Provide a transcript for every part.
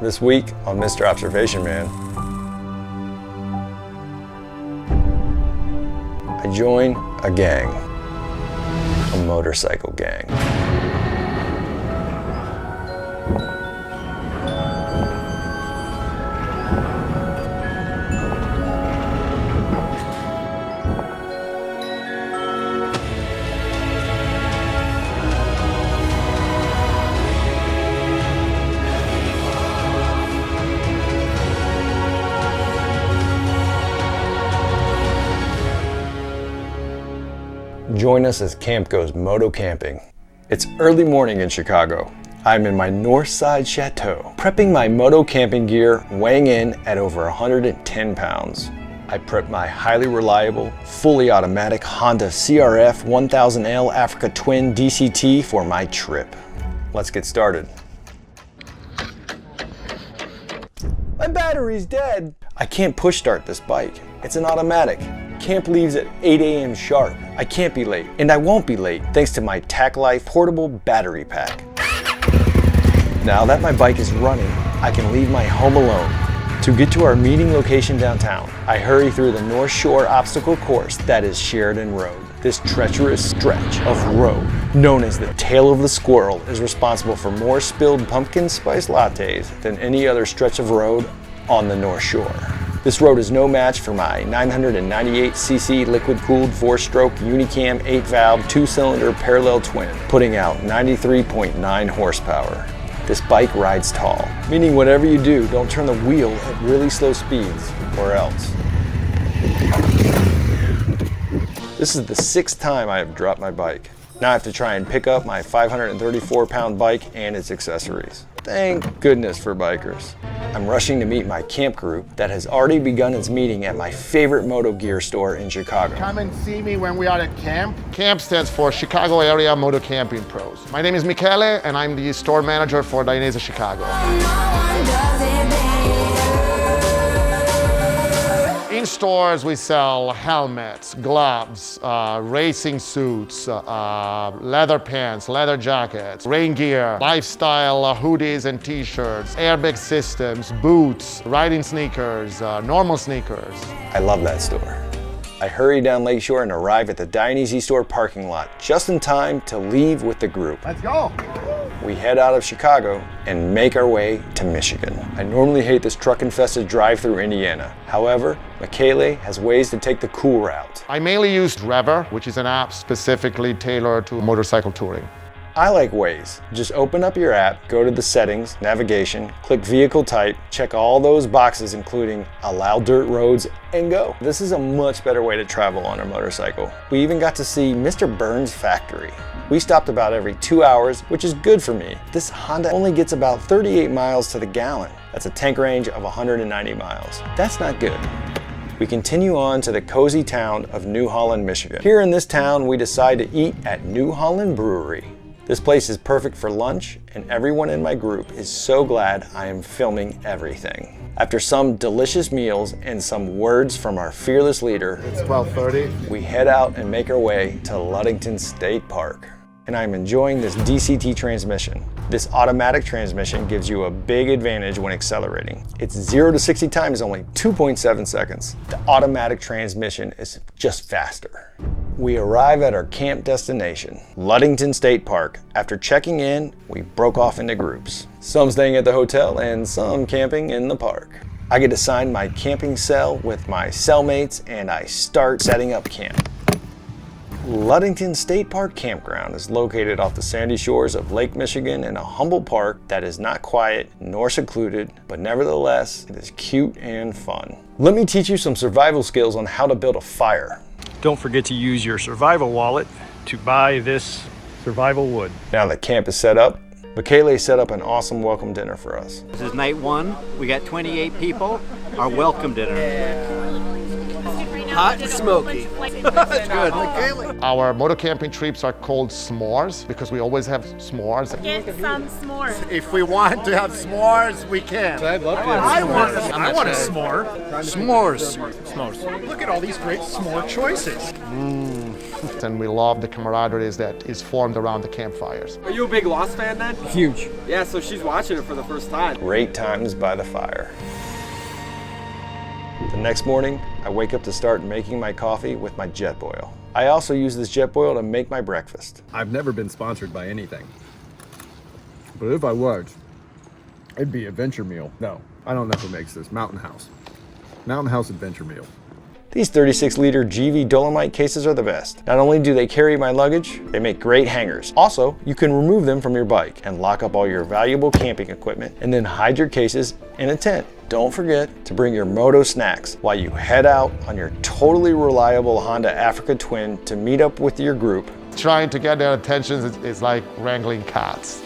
This week on Mr. Observation Man, I join a gang, a motorcycle gang. Join us as camp goes moto camping. It's early morning in Chicago. I'm in my north side chateau, prepping my moto camping gear, weighing in at over 110 pounds. I prep my highly reliable, fully automatic Honda CRF 1000L Africa Twin DCT for my trip. Let's get started. My battery's dead. I can't push start this bike. It's an automatic. Camp leaves at 8 a.m. sharp. I can't be late, and I won't be late thanks to my TAC Life portable battery pack. Now that my bike is running, I can leave my home alone. To get to our meeting location downtown, I hurry through the North Shore obstacle course that is Sheridan Road. This treacherous stretch of road, known as the Tail of the Squirrel, is responsible for more spilled pumpkin spice lattes than any other stretch of road on the North Shore. This road is no match for my 998cc liquid-cooled 4-stroke Unicam 8-valve 2-cylinder parallel twin, putting out 93.9 horsepower. This bike rides tall, meaning whatever you do, don't turn the wheel at really slow speeds, or else. This is the 6th time I have dropped my bike. Now I have to try and pick up my 534-pound bike and its accessories. Thank goodness for bikers. I'm rushing to meet my camp group that has already begun its meeting at my favorite moto gear store in Chicago. Come and see me when we are at camp. CAMP stands for Chicago Area Motocamping Pros. My name is Michele and I'm the store manager for Dainese Chicago. In stores, we sell helmets, gloves, racing suits, leather pants, leather jackets, rain gear, lifestyle hoodies and t-shirts, airbag systems, boots, riding sneakers, normal sneakers. I love that store. I hurry down Lakeshore and arrive at the Dainese store parking lot just in time to leave with the group. Let's go! We head out of Chicago and make our way to Michigan. I normally hate this truck-infested drive through Indiana. However, Michele has ways to take the cool route. I mainly use Rever, which is an app specifically tailored to motorcycle touring. I like Waze. Just open up your app, go to the settings, navigation, click vehicle type, check all those boxes including allow dirt roads, and go. This is a much better way to travel on a motorcycle. We even got to see Mr. Burns' factory. We stopped about every 2 hours, which is good for me. This Honda only gets about 38 miles to the gallon. That's a tank range of 190 miles. That's not good. We continue on to the cozy town of New Holland, Michigan. Here in this town, we decide to eat at New Holland Brewery. This place is perfect for lunch, and everyone in my group is so glad I am filming everything. After some delicious meals and some words from our fearless leader, It's 12:30. we head out and make our way to Ludington State Park. And I'm enjoying this DCT transmission. This automatic transmission gives you a big advantage when accelerating. Its 0 to 60 time is only 2.7 seconds. The automatic transmission is just faster. We arrive at our camp destination, Ludington State Park. After checking in, we broke off into groups. Some staying at the hotel and some camping in the park. I get assigned my camping cell with my cellmates and I start setting up camp. Ludington State Park Campground is located off the sandy shores of Lake Michigan in a humble park that is not quiet nor secluded, but nevertheless, it is cute and fun. Let me teach you some survival skills on how to build a fire. Don't forget to use your survival wallet to buy this survival wood. Now that camp is set up, Michele set up an awesome welcome dinner for us. This is night 1. We got 28 people. Our welcome dinner. Hot and smoky. That's good. Our motocamping trips are called s'mores because we always have s'mores. Get some s'mores. If we want to have s'mores, we can. I'd love to. I want a s'more. S'mores. Look at all these great s'more choices. And we love the camaraderie that is formed around the campfires. Are you a big Lost fan then? Huge. Yeah, so she's watching it for the first time. Great times by the fire. The next morning, I wake up to start making my coffee with my jet boil. I also use this jet boil to make my breakfast. I've never been sponsored by anything. But if I was, it'd be Adventure Meal. No, I don't know who makes this. Mountain House. Mountain House Adventure Meal. These 36-liter Givi Dolomite cases are the best. Not only do they carry my luggage, they make great hangers. Also, you can remove them from your bike and lock up all your valuable camping equipment and then hide your cases in a tent. Don't forget to bring your Moto snacks while you head out on your totally reliable Honda Africa Twin to meet up with your group. Trying to get their attention is like wrangling cats.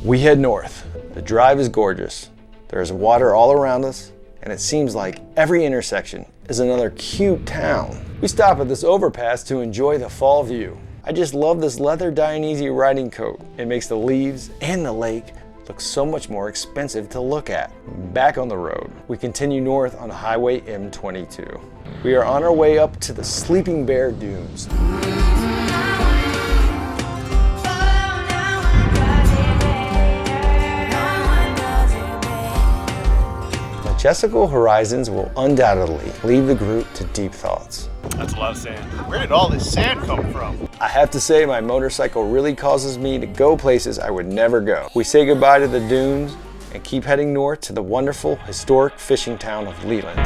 We head north. The drive is gorgeous. There's water all around us, and it seems like every intersection is another cute town. We stop at this overpass to enjoy the fall view. I just love this leather Dionysia riding coat. It makes the leaves and the lake look so much more expensive to look at. Back on the road, we continue north on Highway M22. We are on our way up to the Sleeping Bear Dunes. Majestical horizons will undoubtedly leave the group to deep thoughts. That's a lot of sand. Where did all this sand come from? I have to say my motorcycle really causes me to go places I would never go. We say goodbye to the dunes and keep heading north to the wonderful historic fishing town of Leland.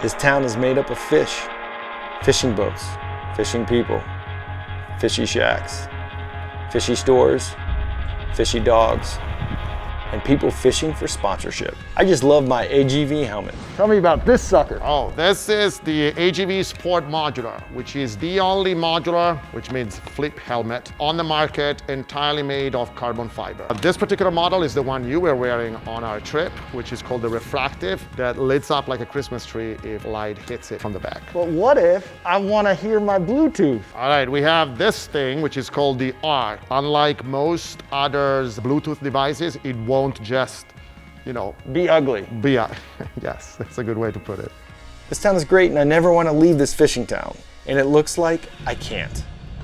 This town is made up of fish, fishing boats, fishing people, fishy shacks, fishy stores, fishy dogs, and people fishing for sponsorship. I just love my AGV helmet. Tell me about this sucker. Oh, this is the AGV Sport Modular, which is the only modular, which means flip helmet, on the market entirely made of carbon fiber. This particular model is the one you were wearing on our trip, which is called the refractive, that lights up like a Christmas tree if light hits it from the back. But what if I want to hear my Bluetooth? All right, we have this thing, which is called the ARC. Unlike most others Bluetooth devices, it won't just, Be ugly. yes, that's a good way to put it. This town is great and I never want to leave this fishing town. And it looks like I can't.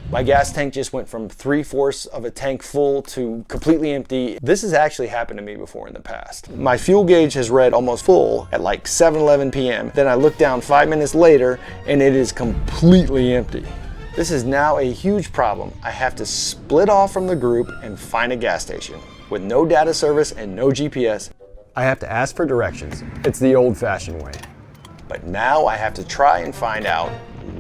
My gas tank just went from 3/4 of a tank full to completely empty. This has actually happened to me before in the past. My fuel gauge has read almost full at like 7:11 p.m. Then I look down 5 minutes later and it is completely empty. This is now a huge problem. I have to split off from the group and find a gas station. With no data service and no GPS, I have to ask for directions. It's the old-fashioned way. But now I have to try and find out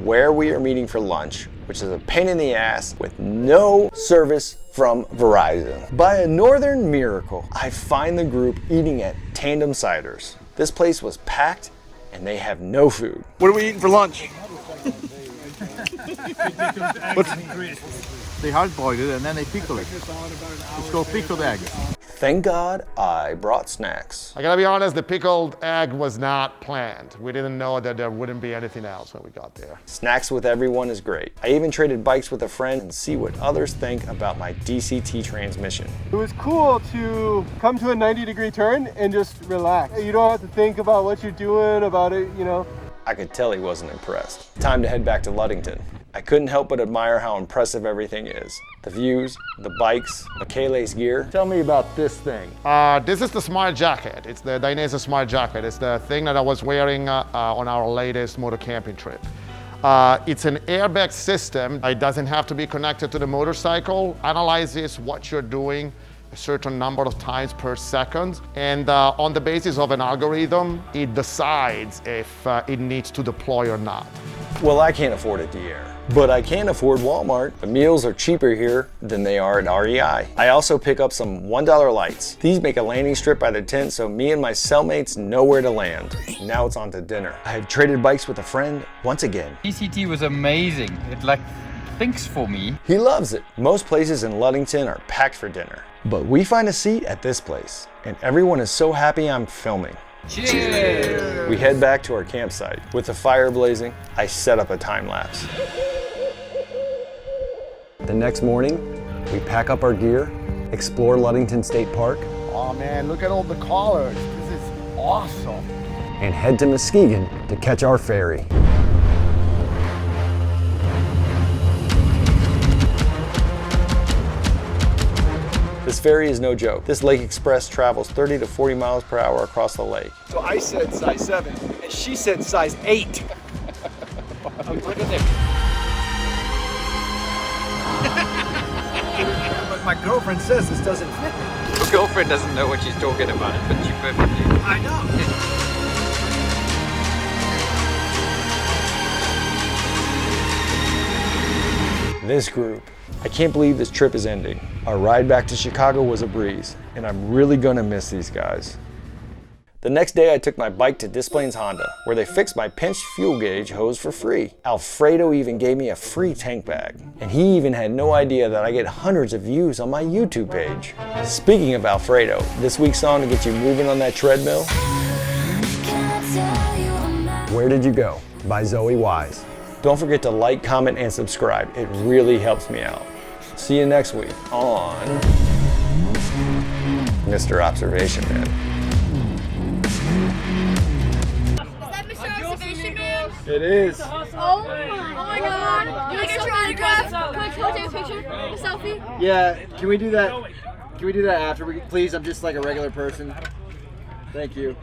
where we are meeting for lunch, which is a pain in the ass with no service from Verizon. By a northern miracle, I find the group eating at Tandem Ciders. This place was packed and they have no food. What are we eating for lunch? They hard-boiled it and then they pickle it. It's called pickled egg. Thank God I brought snacks. I gotta be honest, the pickled egg was not planned. We didn't know that there wouldn't be anything else when we got there. Snacks with everyone is great. I even traded bikes with a friend and see what others think about my DCT transmission. It was cool to come to a 90-degree turn and just relax. You don't have to think about what you're doing, about it, I could tell he wasn't impressed. Time to head back to Ludington. I couldn't help but admire how impressive everything is. The views, the bikes, Michele's gear. Tell me about this thing. This is the Smart Jacket. It's the Dainese Smart Jacket. It's the thing that I was wearing on our latest motocamping trip. It's an airbag system. It doesn't have to be connected to the motorcycle. Analyzes what you're doing a certain number of times per second, and on the basis of an algorithm, it decides if it needs to deploy or not. Well, I can't afford a DR, but I can afford Walmart. The meals are cheaper here than they are at REI. I also pick up some $1 lights. These make a landing strip by the tent so me and my cellmates know where to land. Now it's on to dinner. I have traded bikes with a friend once again. DCT was amazing. It thinks for me. He loves it. Most places in Ludington are packed for dinner, but we find a seat at this place, and everyone is so happy I'm filming. Cheers! We head back to our campsite. With the fire blazing, I set up a time lapse. The next morning, we pack up our gear, explore Ludington State Park, Oh man, look at all the colors. This is awesome. and head to Muskegon to catch our ferry. This ferry is no joke. This Lake Express travels 30 to 40 miles per hour across the lake. So I said size 7, and she said size 8. Look at this. But my girlfriend says this doesn't fit me. Your girlfriend doesn't know what she's talking about. It fits you perfectly. I know. This group. I can't believe this trip is ending. Our ride back to Chicago was a breeze, and I'm really gonna miss these guys. The next day I took my bike to Des Plaines Honda, where they fixed my pinched fuel gauge hose for free. Alfredo even gave me a free tank bag, and he even had no idea that I get hundreds of views on my YouTube page. Speaking of Alfredo, this week's song to get you moving on that treadmill, Where Did You Go? By Zoe Wise. Don't forget to like, comment, and subscribe. It really helps me out. See you next week on Mr. Observation Man. Is that Mr. Observation Man? It is. Oh my god. Can I get your autograph? Can I take a picture? A selfie? Yeah, can we do that? Can we do that after? Please, I'm just like a regular person. Thank you.